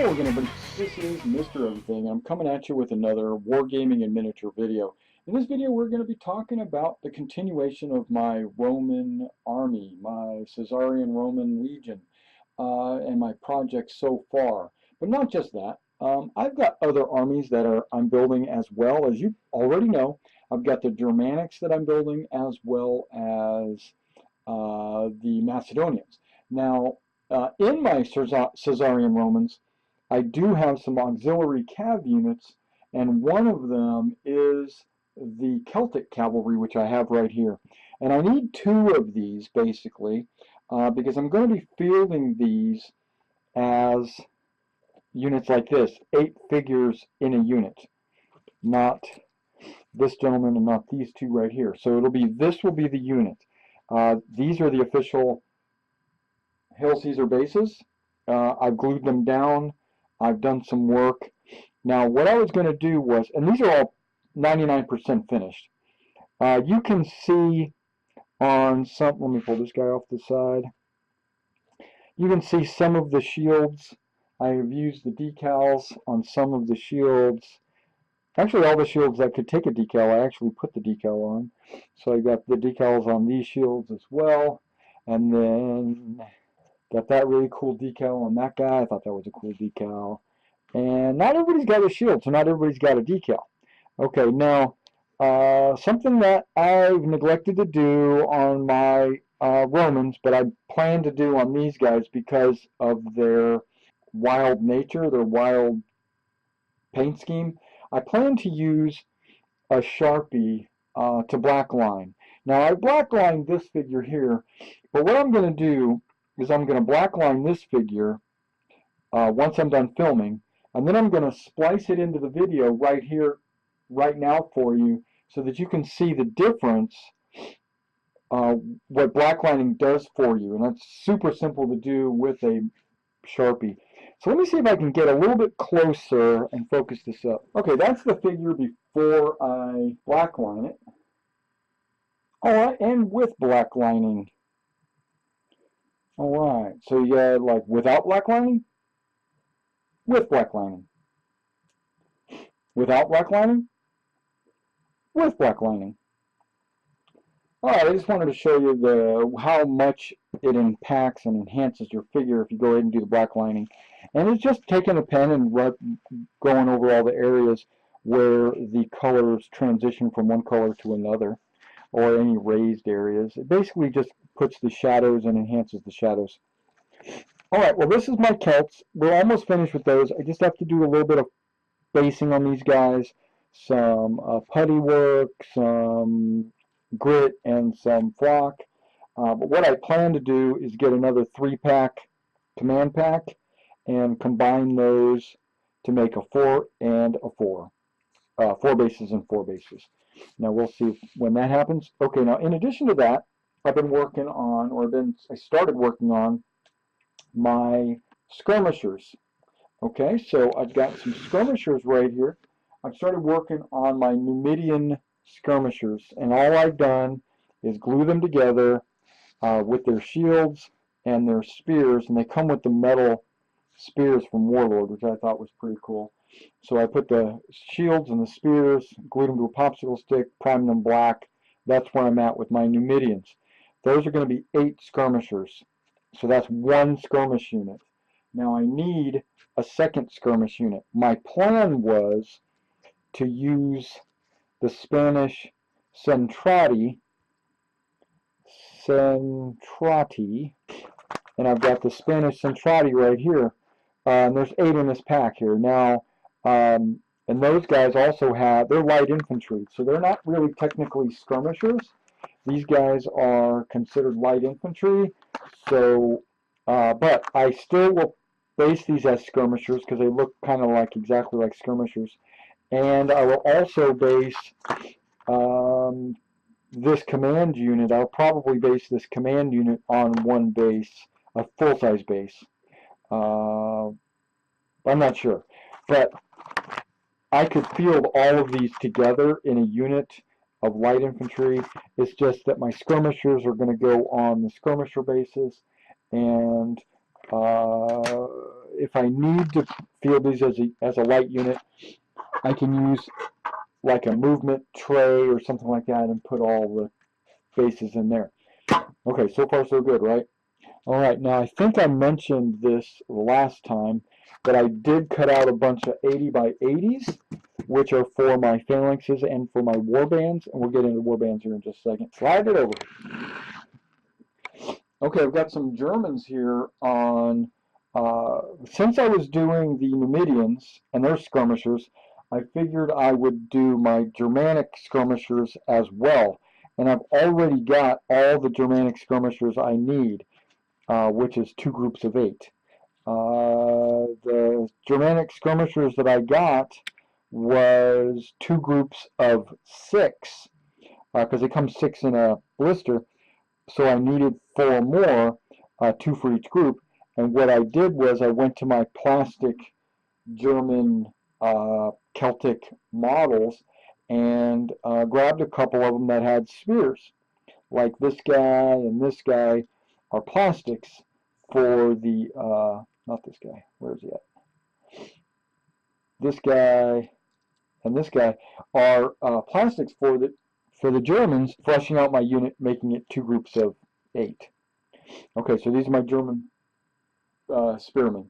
Hello again, everybody. This is Mr. Everything. I'm coming at you with another Wargaming and miniature video. In this video, we're going to be talking about the continuation of my Roman army, my Caesarian Roman legion, and my projects so far. But not just that. I've got other armies that I'm building as well. As you already know, I've got the Germanics that I'm building as well as the Macedonians. Now, in my Caesarian Romans, I do have some auxiliary cav units, and one of them is the Celtic cavalry, which I have right here. And I need two of these, basically, because I'm going to be fielding these as units like this, 8 figures in a unit, not this gentleman and not these two right here. So it'll be, this will be the unit. These are the official Hail Caesar bases. I've glued them down. I've done some work. Now, what I was going to do was, and these are all 99% finished. You can see on some, let me pull this guy off the side. You can see some of the shields. I have used the decals on some of the shields. Actually, all the shields that could take a decal, I actually put the decal on. So I got the decals on these shields as well. And then got that really cool decal on that guy. I thought that was a cool decal. And not everybody's got a shield, so not everybody's got a decal. Okay, now, something that I've neglected to do on my Romans, but I plan to do on these guys because of their wild nature, their wild paint scheme. I plan to use a Sharpie to blackline. Now, I blacklined this figure here, but what I'm going to do is I'm going to blackline this figure once I'm done filming, and then I'm going to splice it into the video right here, right now for you, so that you can see the difference, what blacklining does for you. And that's super simple to do with a Sharpie. So let me see if I can get a little bit closer and focus this up. Okay, that's the figure before I blackline it. Alright, and with blacklining. Alright, so you got like without blacklining, with blacklining, without blacklining, with blacklining. Alright, I just wanted to show you how much it impacts and enhances your figure if you go ahead and do the blacklining. And it's just taking a pen and going over all the areas where the colors transition from one color to another, or any raised areas. It basically just puts the shadows and enhances the shadows. Alright, well, this is my Celts. We're almost finished with those. I just have to do a little bit of basing on these guys, some putty work, some grit, and some flock. But what I plan to do is get another 3-pack command pack and combine those to make a 4 and a 4. 4 bases and 4 bases. Now we'll see when that happens. Okay, now in addition to that, I've been working on, I started working on my skirmishers. Okay, so I've got some skirmishers right here. I've started working on my Numidian skirmishers, and all I've done is glue them together with their shields and their spears, and they come with the metal spears from Warlord, which I thought was pretty cool. So I put the shields and the spears, glued them to a popsicle stick, primed them black. That's where I'm at with my Numidians. Those are going to be 8 skirmishers. So that's 1 skirmish unit. Now I need a second skirmish unit. My plan was to use the Spanish Centrati, and I've got the Spanish Centrati right here. And there's 8 in this pack here. Now, and those guys also they're light infantry, so they're not really technically skirmishers. These guys are considered light infantry, so, but I still will base these as skirmishers because they look kind of like exactly like skirmishers. And I will also base this command unit. I'll probably base this command unit on one base, a full-size base. I'm not sure, but I could field all of these together in a unit of light infantry. It's just that my skirmishers are going to go on the skirmisher bases, and if I need to field these as a light unit, I can use like a movement tray or something like that and put all the bases in there. Okay, so far so good, right? All right, now I think I mentioned this last time, but I did cut out a bunch of 80 by 80s, which are for my phalanxes and for my warbands, and we'll get into warbands here in just a second. Slide it over. Okay, I've got some Germans here on, since I was doing the Numidians and their skirmishers, I figured I would do my Germanic skirmishers as well. And I've already got all the Germanic skirmishers I need, which is 2 groups of 8. The Germanic skirmishers that I got was 2 groups of 6, because it comes 6 in a blister. So I needed 4 more, 2 for each group. And what I did was I went to my plastic German Celtic models and grabbed a couple of them that had spears. Like this guy and this guy are plastics for the, not this guy, where is he at? This guy and this guy are plastics for the Germans, fleshing out my unit, making it 2 groups of 8. Okay, so these are my German spearmen.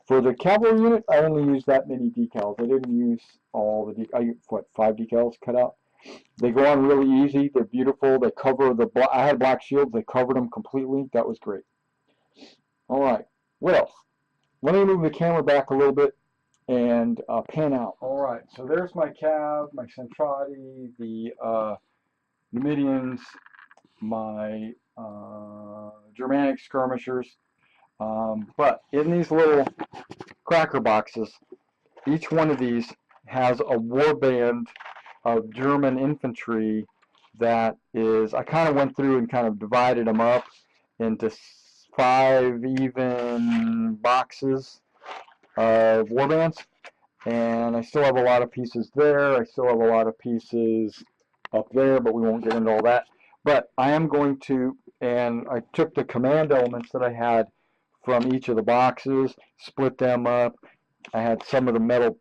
For the cavalry unit, I only used that many decals. I didn't use all the decals. I used, what, 5 decals cut out? They go on really easy. They're beautiful. They cover the I had black shields. They covered them completely. That was great. All right, what else? Let me move the camera back a little bit and pan out. All right, so there's my Cav, my Centrati, the Numidians, my Germanic skirmishers. But in these little cracker boxes, each one of these has a warband of German infantry that is, I kind of went through and kind of divided them up into 5 even boxes of warbands. And I still have a lot of pieces there. I still have a lot of pieces up there, but we won't get into all that. But I am going to, and I took the command elements that I had from each of the boxes, split them up. I had some of the metal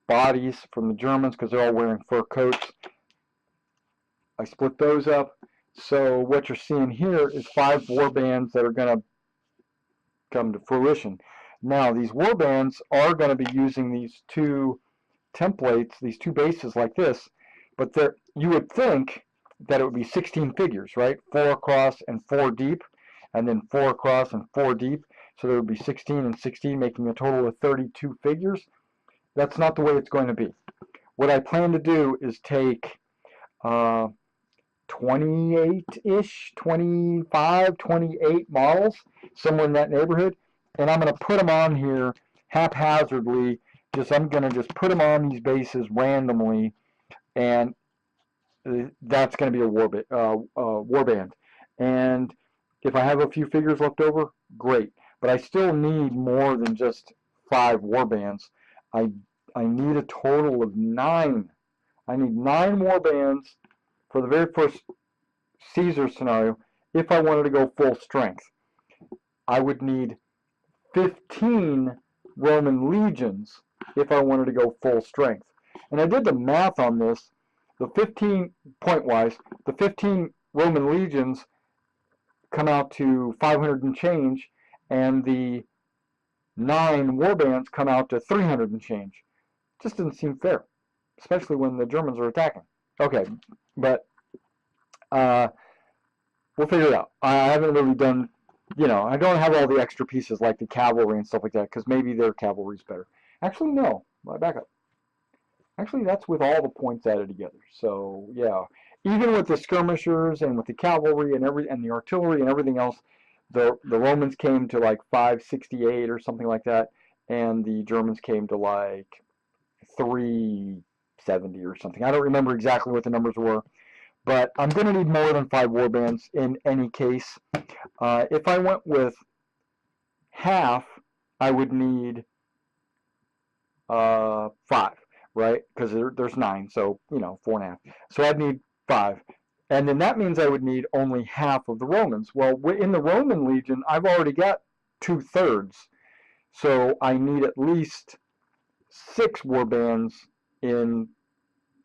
bodies from the Germans because they're all wearing fur coats. I split those up. So what you're seeing here is 5 warbands that are going to come to fruition. Now, these warbands are going to be using these 2 templates, these 2 bases like this, but you would think that it would be 16 figures, right? 4 across and 4 deep, and then 4 across and 4 deep. So there would be 16 and 16, making a total of 32 figures. That's not the way it's going to be. What I plan to do is take 28-ish, 25, 28 models, somewhere in that neighborhood, and I'm going to put them on here haphazardly. I'm going to just put them on these bases randomly, and that's going to be a warband. And if I have a few figures left over, great. But I still need more than just 5 warbands. I need a total of 9. I need 9 warbands for the very first Caesar scenario if I wanted to go full strength. I would need 15 Roman legions if I wanted to go full strength. And I did the math on this. The 15, point-wise, the 15 Roman legions come out to 500 and change, and the 9 warbands come out to 300 and change. Just doesn't seem fair, especially when the Germans are attacking. Okay, but we'll figure it out. I haven't really done, I don't have all the extra pieces like the cavalry and stuff like that, because maybe their cavalry's better. Actually, no. Back up. Actually, that's with all the points added together. So, yeah. Even with the skirmishers and with the cavalry and the artillery and everything else, the Romans came to like 568 or something like that, and the Germans came to like 370 or something. I don't remember exactly what the numbers were, but I'm going to need more than 5 warbands in any case. If I went with half, I would need 5, right? Because there's 9, so 4.5. So I'd need 5. And then that means I would need only half of the Romans. Well, in the Roman legion, I've already got 2/3 So I need at least 6 warbands in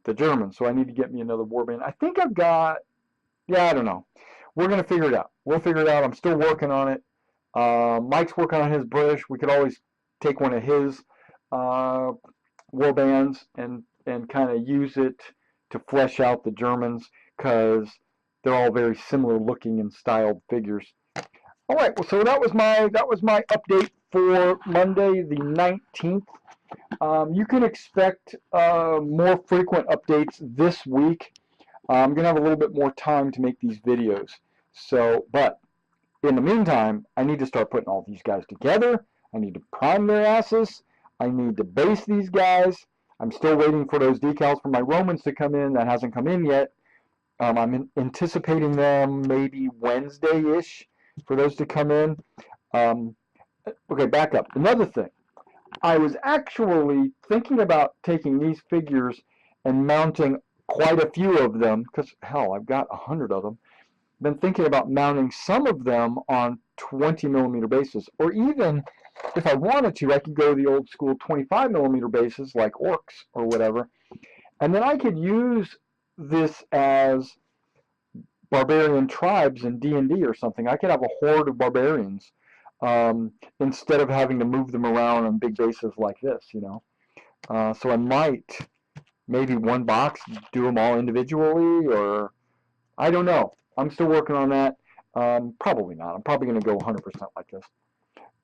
the Germans. So I need to get me another warband. I think I've got, yeah, I don't know. We're going to figure it out. We'll figure it out. I'm still working on it. Mike's working on his British. We could always take one of his warbands and kind of use it to flesh out the Germans, because they're all very similar looking and styled figures. All right, well, so that was my update for Monday the 19th. You can expect more frequent updates this week. I'm gonna have a little bit more time to make these videos. So, but in the meantime, I need to start putting all these guys together. I need to prime their asses. I need to base these guys. I'm still waiting for those decals for my Romans to come in. That hasn't come in yet. I'm anticipating them maybe Wednesday-ish for those to come in. Okay, back up. Another thing. I was actually thinking about taking these figures and mounting quite a few of them, because, hell, I've got 100 of them. Been thinking about mounting some of them on 20mm bases, or even if I wanted to, I could go the old school 25mm bases like orcs or whatever, and then I could use this as barbarian tribes in D&D or something. I could have a horde of barbarians instead of having to move them around on big bases like this, you know. So I might, maybe one box, do them all individually, or I don't know. I'm still working on that. Probably not. I'm probably going to go 100% like this,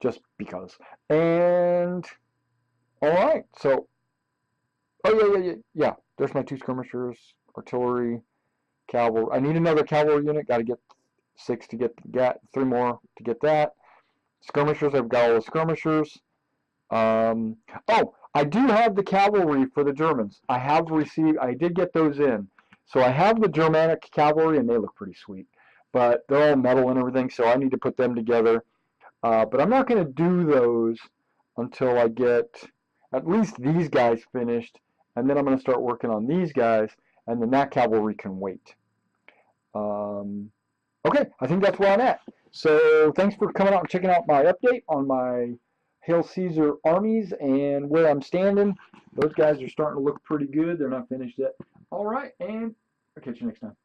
just because. And, all right. So, oh, yeah. There's my 2 skirmishers, artillery, cavalry. I need another cavalry unit. Got to get 6 to get 3 more to get that. Skirmishers, I've got all the skirmishers. Oh, I do have the cavalry for the Germans. I did get those in. So I have the Germanic cavalry, and they look pretty sweet. But they're all metal and everything, so I need to put them together. But I'm not going to do those until I get at least these guys finished, and then I'm going to start working on these guys, and then that cavalry can wait. Okay, I think that's where I'm at. So thanks for coming out and checking out my update on my Hail Caesar armies and where I'm standing. Those guys are starting to look pretty good. They're not finished yet. All right, and I'll catch you next time.